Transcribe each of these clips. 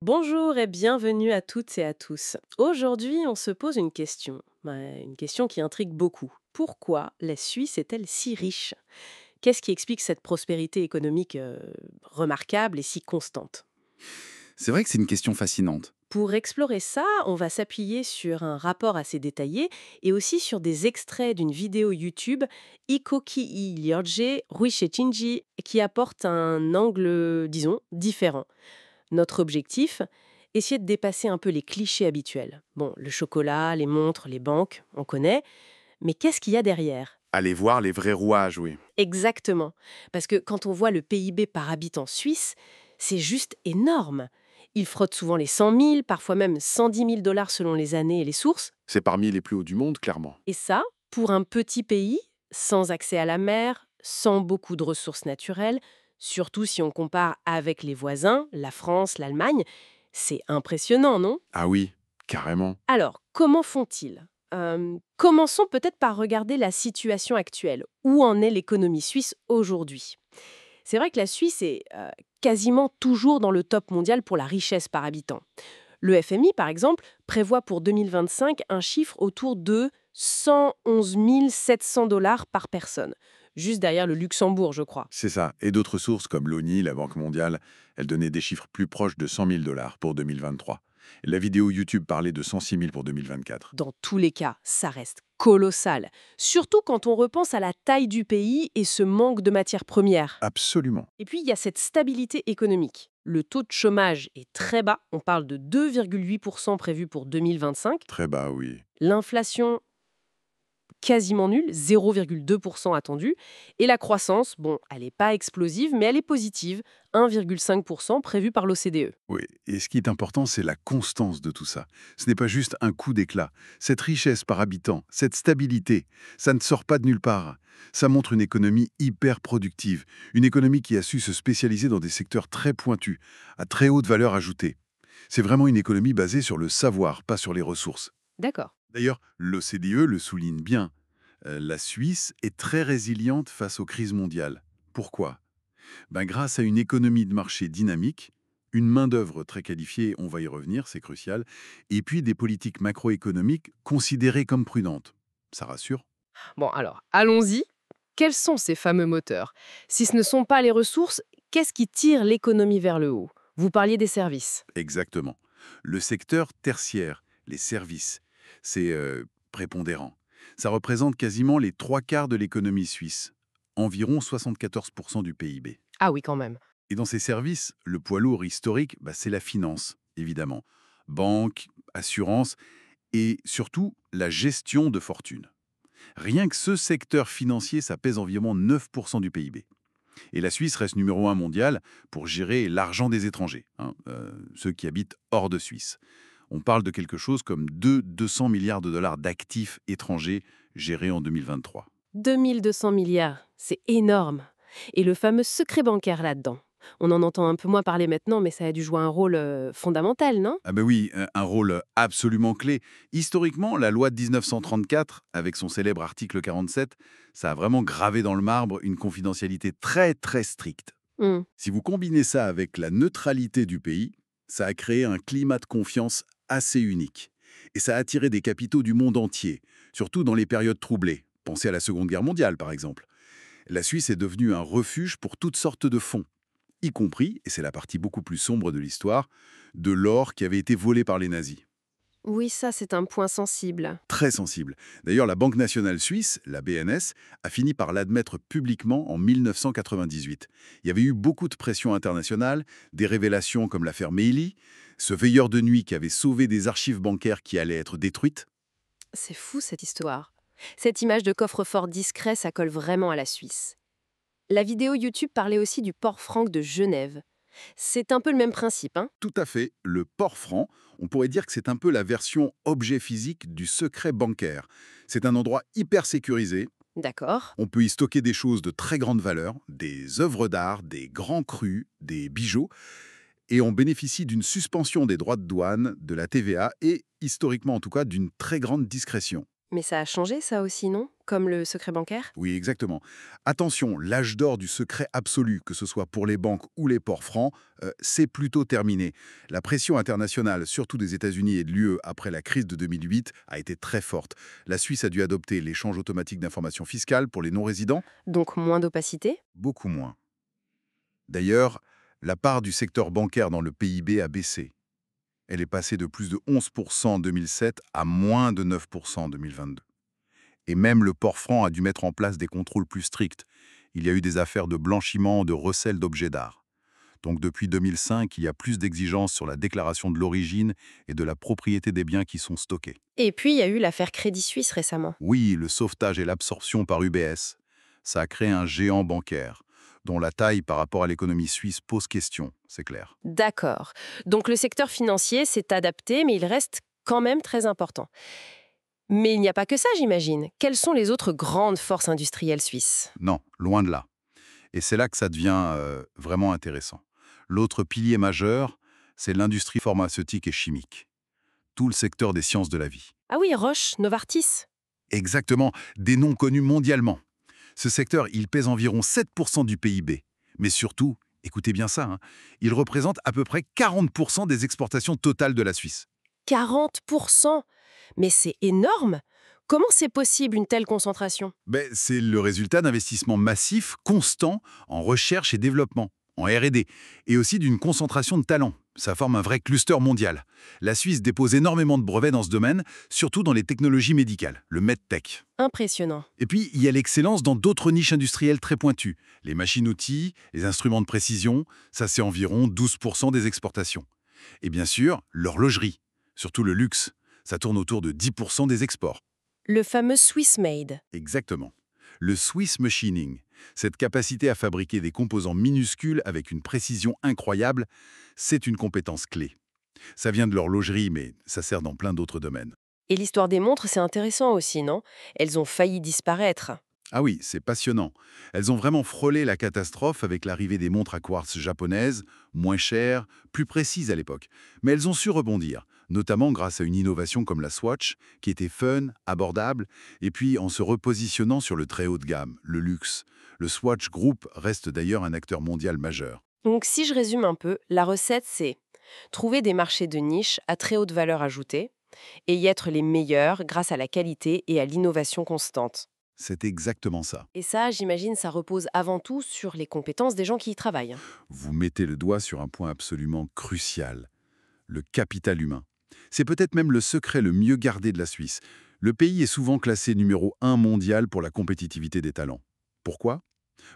Bonjour et bienvenue à toutes et à tous. Aujourd'hui, on se pose une question qui intrigue beaucoup. Pourquoi la Suisse est-elle si riche? Qu'est-ce qui explique cette prospérité économique remarquable et si constante? C'est vrai que c'est une question fascinante. Pour explorer ça, on va s'appuyer sur un rapport assez détaillé et aussi sur des extraits d'une vidéo YouTube Ikoki i Liorje Ruishetinji qui apporte un angle, disons, différent. Notre objectif, essayer de dépasser un peu les clichés habituels. Bon, le chocolat, les montres, les banques, on connaît, mais qu'est-ce qu'il y a derrière? Aller voir les vrais rouages, oui. Exactement. Parce que quand on voit le PIB par habitant suisse, c'est juste énorme. Il frotte souvent les 100 000, parfois même 110 000 dollars selon les années et les sources. C'est parmi les plus hauts du monde, clairement. Et ça, pour un petit pays, sans accès à la mer, sans beaucoup de ressources naturelles, surtout si on compare avec les voisins, la France, l'Allemagne, c'est impressionnant, non? Ah oui, carrément. Alors, comment font-ils? Commençons peut-être par regarder la situation actuelle. Où en est l'économie suisse aujourd'hui? C'est vrai que la Suisse est quasiment toujours dans le top mondial pour la richesse par habitant. Le FMI, par exemple, prévoit pour 2025 un chiffre autour de 111 700 dollars par personne, juste derrière le Luxembourg, je crois. C'est ça. Et d'autres sources comme l'ONI, la Banque mondiale, elles donnaient des chiffres plus proches de 100 000 dollars pour 2023. La vidéo YouTube parlait de 106 000 pour 2024. Dans tous les cas, ça reste colossal, surtout quand on repense à la taille du pays et ce manque de matières premières. Absolument. Et puis, il y a cette stabilité économique. Le taux de chômage est très bas, on parle de 2,8% prévu pour 2025. Très bas, oui. L'inflation quasiment nulle, 0,2% attendu. Et la croissance, bon, elle n'est pas explosive, mais elle est positive, 1,5% prévu par l'OCDE. Oui. Et ce qui est important, c'est la constance de tout ça. Ce n'est pas juste un coup d'éclat. Cette richesse par habitant, cette stabilité, ça ne sort pas de nulle part. Ça montre une économie hyper productive, une économie qui a su se spécialiser dans des secteurs très pointus, à très haute valeur ajoutée. C'est vraiment une économie basée sur le savoir, pas sur les ressources. D'accord. D'ailleurs, l'OCDE le souligne bien. La Suisse est très résiliente face aux crises mondiales. Pourquoi? Grâce à une économie de marché dynamique, une main-d'œuvre très qualifiée, on va y revenir, c'est crucial, et puis des politiques macroéconomiques considérées comme prudentes. Ça rassure? Bon, alors, allons-y. Quels sont ces fameux moteurs? Si ce ne sont pas les ressources, qu'est-ce qui tire l'économie vers le haut? Vous parliez des services. Exactement. Le secteur tertiaire, les services, c'est prépondérant. Ça représente quasiment les trois quarts de l'économie suisse, environ 74% du PIB. Ah oui, quand même. Et dans ces services, le poids lourd historique, c'est la finance, évidemment. Banque, assurance et surtout la gestion de fortune. Rien que ce secteur financier, ça pèse environ 9% du PIB. Et la Suisse reste numéro 1 mondial pour gérer l'argent des étrangers, hein, ceux qui habitent hors de Suisse. On parle de quelque chose comme 200 milliards de dollars d'actifs étrangers gérés en 2023. 2200 milliards, c'est énorme. Et le fameux secret bancaire là-dedans. On en entend un peu moins parler maintenant, mais ça a dû jouer un rôle fondamental, non? Ah ben oui, un rôle absolument clé. Historiquement, la loi de 1934, avec son célèbre article 47, ça a vraiment gravé dans le marbre une confidentialité très très stricte. Hmm. Si vous combinez ça avec la neutralité du pays, ça a créé un climat de confiance assez unique. Et ça a attiré des capitaux du monde entier, surtout dans les périodes troublées. Pensez à la Seconde Guerre mondiale, par exemple. La Suisse est devenue un refuge pour toutes sortes de fonds, y compris, et c'est la partie beaucoup plus sombre de l'histoire, de l'or qui avait été volé par les nazis. Oui, ça, c'est un point sensible. Très sensible. D'ailleurs, la Banque nationale suisse, la BNS, a fini par l'admettre publiquement en 1998. Il y avait eu beaucoup de pression internationale, des révélations comme l'affaire Meili, ce veilleur de nuit qui avait sauvé des archives bancaires qui allaient être détruites. C'est fou cette histoire. Cette image de coffre-fort discret, ça colle vraiment à la Suisse. La vidéo YouTube parlait aussi du port franc de Genève. C'est un peu le même principe, hein? Tout à fait, le port franc, on pourrait dire que c'est un peu la version objet physique du secret bancaire. C'est un endroit hyper sécurisé. D'accord. On peut y stocker des choses de très grande valeur, des œuvres d'art, des grands crus, des bijoux, et on bénéficie d'une suspension des droits de douane, de la TVA et, historiquement en tout cas, d'une très grande discrétion. Mais ça a changé ça aussi, non? comme le secret bancaire? Oui, exactement. Attention, l'âge d'or du secret absolu, que ce soit pour les banques ou les ports francs, c'est plutôt terminé. La pression internationale, surtout des États-Unis et de l'UE après la crise de 2008, a été très forte. La Suisse a dû adopter l'échange automatique d'informations fiscales pour les non-résidents, Donc moins d'opacité? beaucoup moins. D'ailleurs, la part du secteur bancaire dans le PIB a baissé. Elle est passée de plus de 11% en 2007 à moins de 9% en 2022. Et même le port franc a dû mettre en place des contrôles plus stricts. Il y a eu des affaires de blanchiment, de recel d'objets d'art. Donc depuis 2005, il y a plus d'exigences sur la déclaration de l'origine et de la propriété des biens qui sont stockés. Et puis, il y a eu l'affaire Crédit Suisse récemment. Oui, le sauvetage et l'absorption par UBS, ça a créé un géant bancaire, dont la taille par rapport à l'économie suisse pose question, c'est clair. D'accord. Donc le secteur financier s'est adapté, mais il reste quand même très important. Mais il n'y a pas que ça, j'imagine. Quelles sont les autres grandes forces industrielles suisses? Non, loin de là. Et c'est là que ça devient vraiment intéressant. L'autre pilier majeur, c'est l'industrie pharmaceutique et chimique. Tout le secteur des sciences de la vie. Ah oui, Roche, Novartis. Exactement, des noms connus mondialement. Ce secteur, il pèse environ 7% du PIB. Mais surtout, écoutez bien ça, hein, il représente à peu près 40% des exportations totales de la Suisse. 40%. Mais c'est énorme. Comment c'est possible une telle concentration? C'est le résultat d'investissements massifs, constants, en recherche et développement, en R&D, et aussi d'une concentration de talents. Ça forme un vrai cluster mondial. La Suisse dépose énormément de brevets dans ce domaine, surtout dans les technologies médicales, le MedTech. Impressionnant. Et puis, il y a l'excellence dans d'autres niches industrielles très pointues. Les machines-outils, les instruments de précision, ça c'est environ 12% des exportations. Et bien sûr, l'horlogerie, surtout le luxe, ça tourne autour de 10% des exports. Le fameux Swiss Made. Exactement. Le Swiss Machining, cette capacité à fabriquer des composants minuscules avec une précision incroyable, c'est une compétence clé. Ça vient de l'horlogerie, mais ça sert dans plein d'autres domaines. Et l'histoire des montres, c'est intéressant aussi, non? Elles ont failli disparaître. Ah oui, c'est passionnant. Elles ont vraiment frôlé la catastrophe avec l'arrivée des montres à quartz japonaises, moins chères, plus précises à l'époque. Mais elles ont su rebondir, notamment grâce à une innovation comme la Swatch, qui était fun, abordable, et puis en se repositionnant sur le très haut de gamme, le luxe. Le Swatch Group reste d'ailleurs un acteur mondial majeur. Donc si je résume un peu, la recette, c'est trouver des marchés de niche à très haute valeur ajoutée et y être les meilleurs grâce à la qualité et à l'innovation constante. C'est exactement ça. Et ça, j'imagine, ça repose avant tout sur les compétences des gens qui y travaillent. Vous mettez le doigt sur un point absolument crucial, le capital humain. C'est peut-être même le secret le mieux gardé de la Suisse. Le pays est souvent classé numéro 1 mondial pour la compétitivité des talents. Pourquoi?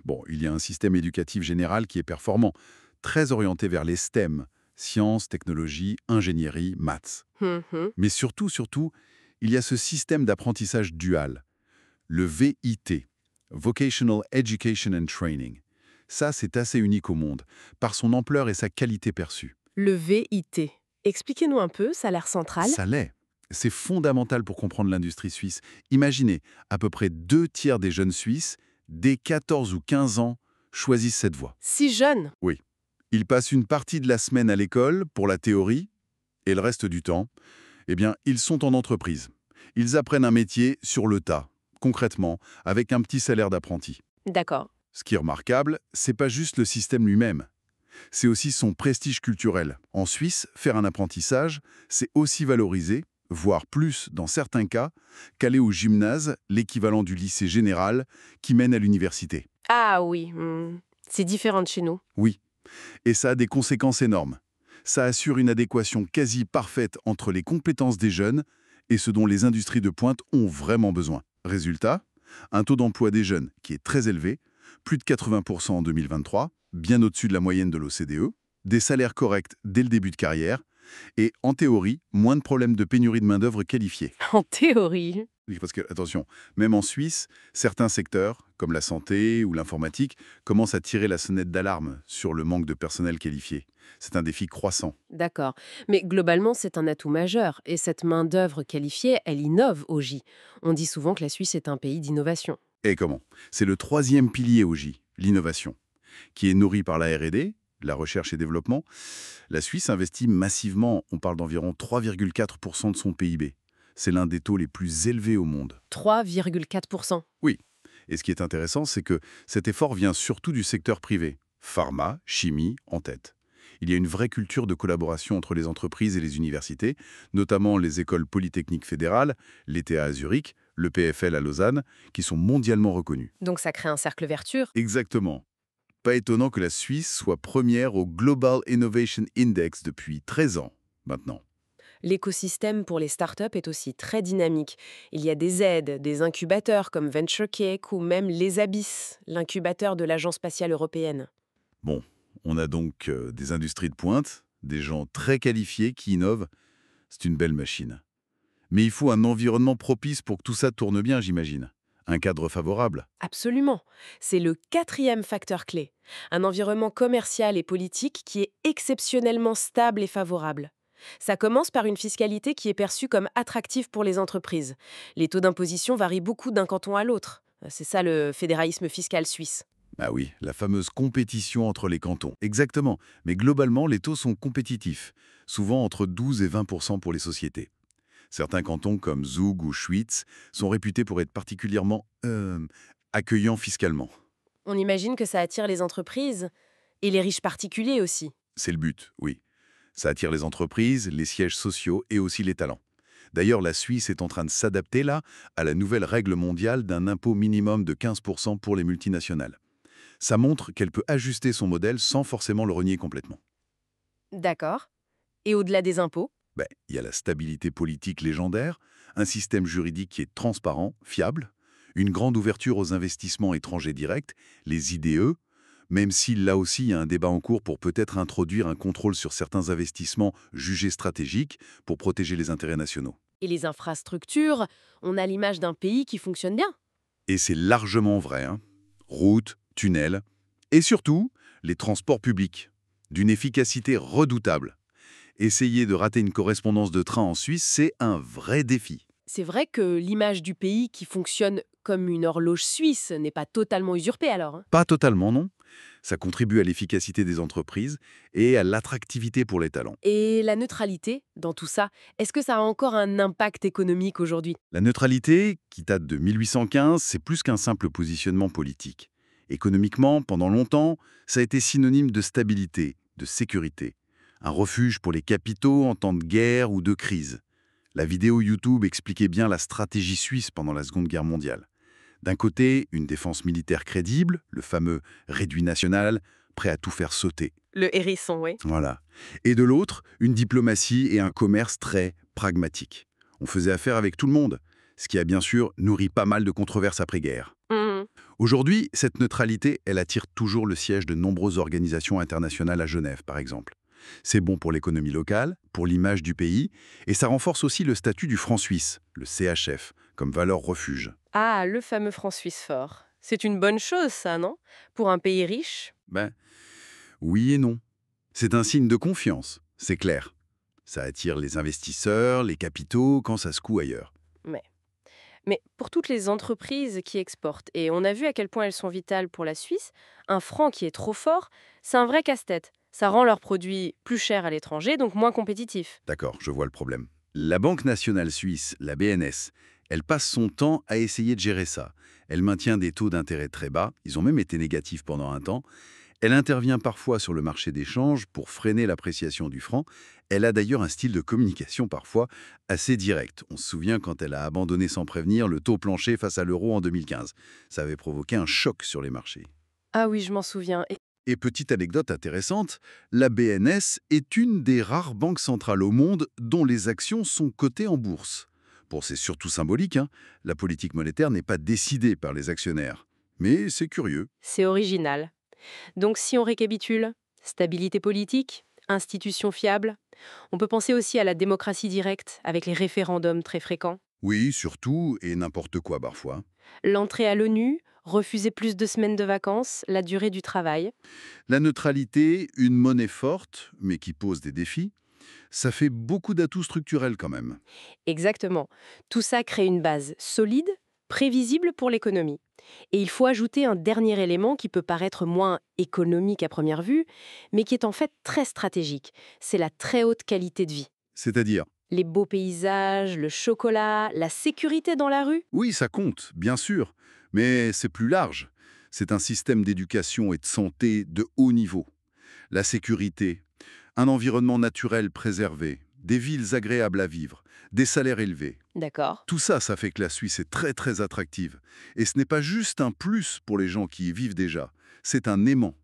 Bon, il y a un système éducatif général qui est performant, très orienté vers les STEM, sciences, technologies, ingénierie, maths. Mais surtout, il y a ce système d'apprentissage dual, le VIT, Vocational Education and Training. Ça, c'est assez unique au monde, par son ampleur et sa qualité perçue. Le VIT. Expliquez-nous un peu, ça a l'air central. Ça l'est. C'est fondamental pour comprendre l'industrie suisse. Imaginez, à peu près 2 tiers des jeunes Suisses, dès 14 ou 15 ans, choisissent cette voie. Si jeune. Oui. Ils passent une partie de la semaine à l'école pour la théorie, et le reste du temps, eh bien, ils sont en entreprise. Ils apprennent un métier sur le tas, concrètement, avec un petit salaire d'apprenti. D'accord. Ce qui est remarquable, c'est pas juste le système lui-même. C'est aussi son prestige culturel. En Suisse, faire un apprentissage, c'est aussi valorisé, voire plus dans certains cas, qu'aller au gymnase, l'équivalent du lycée général, qui mène à l'université. Ah oui, c'est différent de chez nous. Oui, et ça a des conséquences énormes. Ça assure une adéquation quasi parfaite entre les compétences des jeunes et ce dont les industries de pointe ont vraiment besoin. Résultat, un taux d'emploi des jeunes qui est très élevé, plus de 80% en 2023, bien au-dessus de la moyenne de l'OCDE, des salaires corrects dès le début de carrière, et en théorie, moins de problèmes de pénurie de main-d'œuvre qualifiée. En théorie. Oui, parce que, attention, même en Suisse, certains secteurs, comme la santé ou l'informatique, commencent à tirer la sonnette d'alarme sur le manque de personnel qualifié. C'est un défi croissant. D'accord. Mais globalement, c'est un atout majeur. Et cette main-d'œuvre qualifiée, elle innove au J. On dit souvent que la Suisse est un pays d'innovation. Et comment? C'est le 3e pilier au J, l'innovation, qui est nourri par la R&D, la recherche et développement. La Suisse investit massivement, on parle d'environ 3,4% de son PIB. C'est l'un des taux les plus élevés au monde. 3,4%. Oui. Et ce qui est intéressant, c'est que cet effort vient surtout du secteur privé. Pharma, chimie, en tête. Il y a une vraie culture de collaboration entre les entreprises et les universités, notamment les écoles polytechniques fédérales, l'ETH à Zurich, le PFL à Lausanne, qui sont mondialement reconnus. Donc ça crée un cercle vertueux. Exactement. Pas étonnant que la Suisse soit première au Global Innovation Index depuis 13 ans maintenant. L'écosystème pour les startups est aussi très dynamique. Il y a des aides, des incubateurs comme VentureCake ou même les Abyss, l'incubateur de l'Agence spatiale européenne. Bon, on a donc des industries de pointe, des gens très qualifiés qui innovent. C'est une belle machine. Mais il faut un environnement propice pour que tout ça tourne bien, j'imagine. Un cadre favorable. Absolument. C'est le quatrième facteur clé. Un environnement commercial et politique qui est exceptionnellement stable et favorable. Ça commence par une fiscalité qui est perçue comme attractive pour les entreprises. Les taux d'imposition varient beaucoup d'un canton à l'autre. C'est ça le fédéralisme fiscal suisse. Ah oui, la fameuse compétition entre les cantons. Exactement. Mais globalement, les taux sont compétitifs, souvent entre 12 et 20% pour les sociétés. Certains cantons comme Zug ou Schwyz sont réputés pour être particulièrement accueillants fiscalement. On imagine que ça attire les entreprises et les riches particuliers aussi. C'est le but, oui. Ça attire les entreprises, les sièges sociaux et aussi les talents. D'ailleurs, la Suisse est en train de s'adapter là à la nouvelle règle mondiale d'un impôt minimum de 15% pour les multinationales. Ça montre qu'elle peut ajuster son modèle sans forcément le renier complètement. D'accord. Et au-delà des impôts? Il y a la stabilité politique légendaire, un système juridique qui est transparent, fiable, une grande ouverture aux investissements étrangers directs, les IDE, même s'il là aussi il y a un débat en cours pour peut-être introduire un contrôle sur certains investissements jugés stratégiques pour protéger les intérêts nationaux. Et les infrastructures, on a l'image d'un pays qui fonctionne bien. Et c'est largement vrai, hein. Routes, tunnels, et surtout les transports publics, d'une efficacité redoutable. Essayer de rater une correspondance de train en Suisse, c'est un vrai défi. C'est vrai que l'image du pays qui fonctionne comme une horloge suisse n'est pas totalement usurpée alors, hein. Pas totalement, non. Ça contribue à l'efficacité des entreprises et à l'attractivité pour les talents. Et la neutralité dans tout ça, est-ce que ça a encore un impact économique aujourd'hui? La neutralité, qui date de 1815, c'est plus qu'un simple positionnement politique. Économiquement, pendant longtemps, ça a été synonyme de stabilité, de sécurité. Un refuge pour les capitaux en temps de guerre ou de crise. La vidéo YouTube expliquait bien la stratégie suisse pendant la Seconde Guerre mondiale. D'un côté, une défense militaire crédible, le fameux réduit national, prêt à tout faire sauter. Le hérisson, oui. Voilà. Et de l'autre, une diplomatie et un commerce très pragmatiques. On faisait affaire avec tout le monde, ce qui a bien sûr nourri pas mal de controverses après-guerre. Mhm. Aujourd'hui, cette neutralité, elle attire toujours le siège de nombreuses organisations internationales à Genève, par exemple. C'est bon pour l'économie locale, pour l'image du pays, et ça renforce aussi le statut du franc suisse, le CHF, comme valeur refuge. Ah, le fameux franc suisse fort. C'est une bonne chose, ça, non? Pour un pays riche? Oui et non. C'est un signe de confiance, c'est clair. Ça attire les investisseurs, les capitaux, quand ça secoue ailleurs. Mais pour toutes les entreprises qui exportent, et on a vu à quel point elles sont vitales pour la Suisse, un franc qui est trop fort, c'est un vrai casse-tête. Ça rend leurs produits plus chers à l'étranger, donc moins compétitifs. D'accord, je vois le problème. La Banque nationale suisse, la BNS, elle passe son temps à essayer de gérer ça. Elle maintient des taux d'intérêt très bas, ils ont même été négatifs pendant un temps. Elle intervient parfois sur le marché des changes pour freiner l'appréciation du franc. Elle a d'ailleurs un style de communication parfois assez direct. On se souvient quand elle a abandonné sans prévenir le taux plancher face à l'euro en 2015. Ça avait provoqué un choc sur les marchés. Ah oui, je m'en souviens. Et petite anecdote intéressante, la BNS est une des rares banques centrales au monde dont les actions sont cotées en bourse. Bon, c'est surtout symbolique, hein. La politique monétaire n'est pas décidée par les actionnaires. Mais c'est curieux. C'est original. Donc si on récapitule, stabilité politique, institutions fiables, on peut penser aussi à la démocratie directe avec les référendums très fréquents, Oui, surtout, et n'importe quoi parfois. l'entrée à l'ONU, refuser plus de semaines de vacances, la durée du travail. La neutralité, une monnaie forte, mais qui pose des défis, ça fait beaucoup d'atouts structurels quand même. Exactement. Tout ça crée une base solide, prévisible pour l'économie. Et il faut ajouter un dernier élément qui peut paraître moins économique à première vue, mais qui est en fait très stratégique. C'est la très haute qualité de vie. C'est-à-dire, Les beaux paysages, le chocolat, la sécurité dans la rue? Oui, ça compte, bien sûr, mais c'est plus large. C'est un système d'éducation et de santé de haut niveau. La sécurité, un environnement naturel préservé, des villes agréables à vivre, des salaires élevés. D'accord. Tout ça, ça fait que la Suisse est très très attractive. Et ce n'est pas juste un plus pour les gens qui y vivent déjà, c'est un aimant.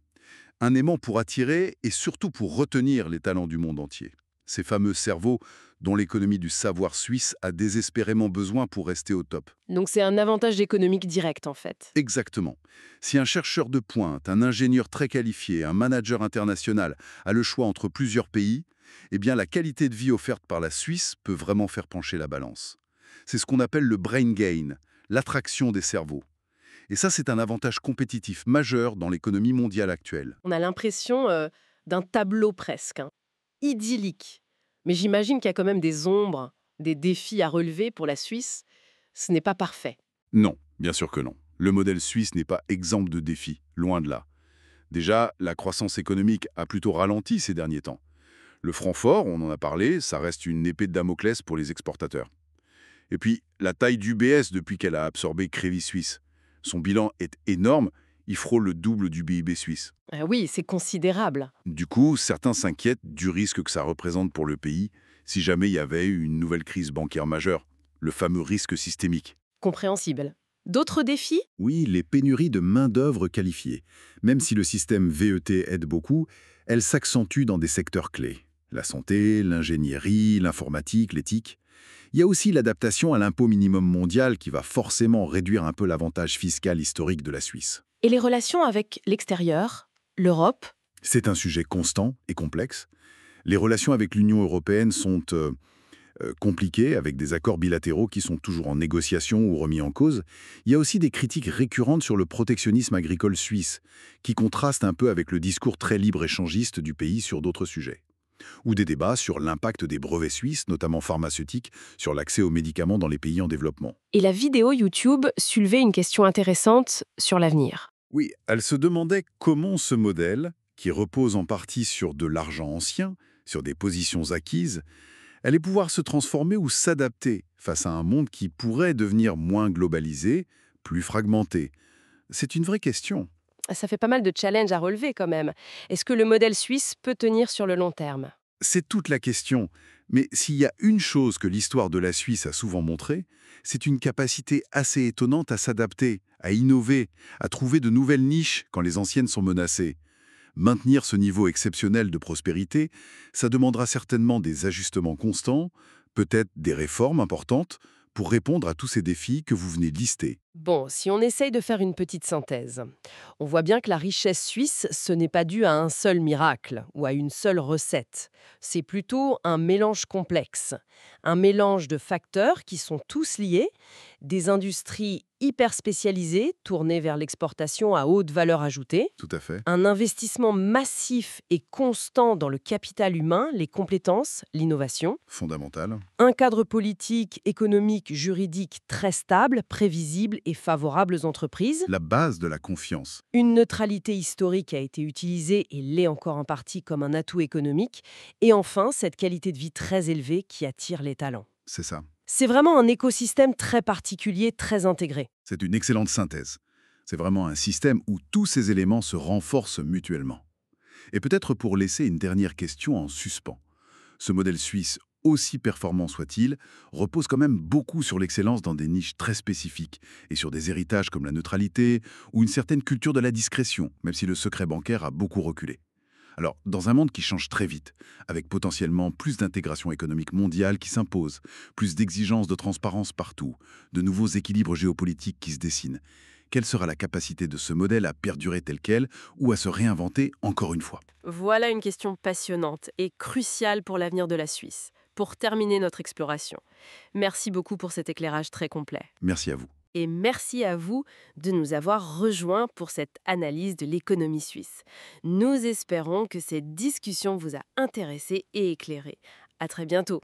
Un aimant pour attirer et surtout pour retenir les talents du monde entier. Ces fameux cerveaux dont l'économie du savoir suisse a désespérément besoin pour rester au top. Donc c'est un avantage économique direct en fait. Exactement. Si un chercheur de pointe, un ingénieur très qualifié, un manager international a le choix entre plusieurs pays, eh bien la qualité de vie offerte par la Suisse peut vraiment faire pencher la balance. C'est ce qu'on appelle le brain gain, l'attraction des cerveaux. Et ça, c'est un avantage compétitif majeur dans l'économie mondiale actuelle. On a l'impression d'un tableau presque, hein, idyllique. Mais j'imagine qu'il y a quand même des ombres, des défis à relever pour la Suisse. Ce n'est pas parfait. Non, bien sûr que non. Le modèle suisse n'est pas exempt de défis, loin de là. Déjà, la croissance économique a plutôt ralenti ces derniers temps. Le franc fort, on en a parlé, ça reste une épée de Damoclès pour les exportateurs. Et puis, la taille d'UBS depuis qu'elle a absorbé Crédit Suisse. Son bilan est énorme, il frôle le double du PIB suisse. Ah oui, c'est considérable. Du coup, certains s'inquiètent du risque que ça représente pour le pays si jamais il y avait eu une nouvelle crise bancaire majeure, le fameux risque systémique. Compréhensible. D'autres défis? Oui, les pénuries de main-d'œuvre qualifiée. Même si le système VET aide beaucoup, elles s'accentuent dans des secteurs clés. La santé, l'ingénierie, l'informatique, l'éthique. Il y a aussi l'adaptation à l'impôt minimum mondial qui va forcément réduire un peu l'avantage fiscal historique de la Suisse. Et les relations avec l'extérieur, l'Europe? C'est un sujet constant et complexe. Les relations avec l'Union européenne sont compliquées, avec des accords bilatéraux qui sont toujours en négociation ou remis en cause. Il y a aussi des critiques récurrentes sur le protectionnisme agricole suisse, qui contrastent un peu avec le discours très libre-échangiste du pays sur d'autres sujets. Ou des débats sur l'impact des brevets suisses, notamment pharmaceutiques, sur l'accès aux médicaments dans les pays en développement. Et la vidéo YouTube soulevait une question intéressante sur l'avenir. Oui, elle se demandait comment ce modèle, qui repose en partie sur de l'argent ancien, sur des positions acquises, allait pouvoir se transformer ou s'adapter face à un monde qui pourrait devenir moins globalisé, plus fragmenté. C'est une vraie question. Ça fait pas mal de challenges à relever quand même. Est-ce que le modèle suisse peut tenir sur le long terme? C'est toute la question. Mais s'il y a une chose que l'histoire de la Suisse a souvent montrée, c'est une capacité assez étonnante à s'adapter, à innover, à trouver de nouvelles niches quand les anciennes sont menacées. Maintenir ce niveau exceptionnel de prospérité, ça demandera certainement des ajustements constants, peut-être des réformes importantes, pour répondre à tous ces défis que vous venez de lister. Bon, si on essaye de faire une petite synthèse, on voit bien que la richesse suisse, ce n'est pas dû à un seul miracle ou à une seule recette. C'est plutôt un mélange complexe. Un mélange de facteurs qui sont tous liés, des industries hyper spécialisées, tournées vers l'exportation à haute valeur ajoutée, Tout à fait. un investissement massif et constant dans le capital humain, les compétences, l'innovation, Fondamental. un cadre politique, économique, juridique très stable, prévisible et favorable aux entreprises, La base de la confiance. une neutralité historique a été utilisée et l'est encore en partie comme un atout économique, et enfin cette qualité de vie très élevée qui attire les talents. C'est ça. C'est vraiment un écosystème très particulier, très intégré. C'est une excellente synthèse. C'est vraiment un système où tous ces éléments se renforcent mutuellement. Et peut-être pour laisser une dernière question en suspens. Ce modèle suisse, aussi performant soit-il, repose quand même beaucoup sur l'excellence dans des niches très spécifiques et sur des héritages comme la neutralité ou une certaine culture de la discrétion, même si le secret bancaire a beaucoup reculé. Alors, dans un monde qui change très vite, avec potentiellement plus d'intégration économique mondiale qui s'impose, plus d'exigences de transparence partout, de nouveaux équilibres géopolitiques qui se dessinent, quelle sera la capacité de ce modèle à perdurer tel quel ou à se réinventer encore une fois? Voilà une question passionnante et cruciale pour l'avenir de la Suisse. Pour terminer notre exploration, merci beaucoup pour cet éclairage très complet. Merci à vous. Et merci à vous de nous avoir rejoints pour cette analyse de l'économie suisse. Nous espérons que cette discussion vous a intéressé et éclairé. À très bientôt.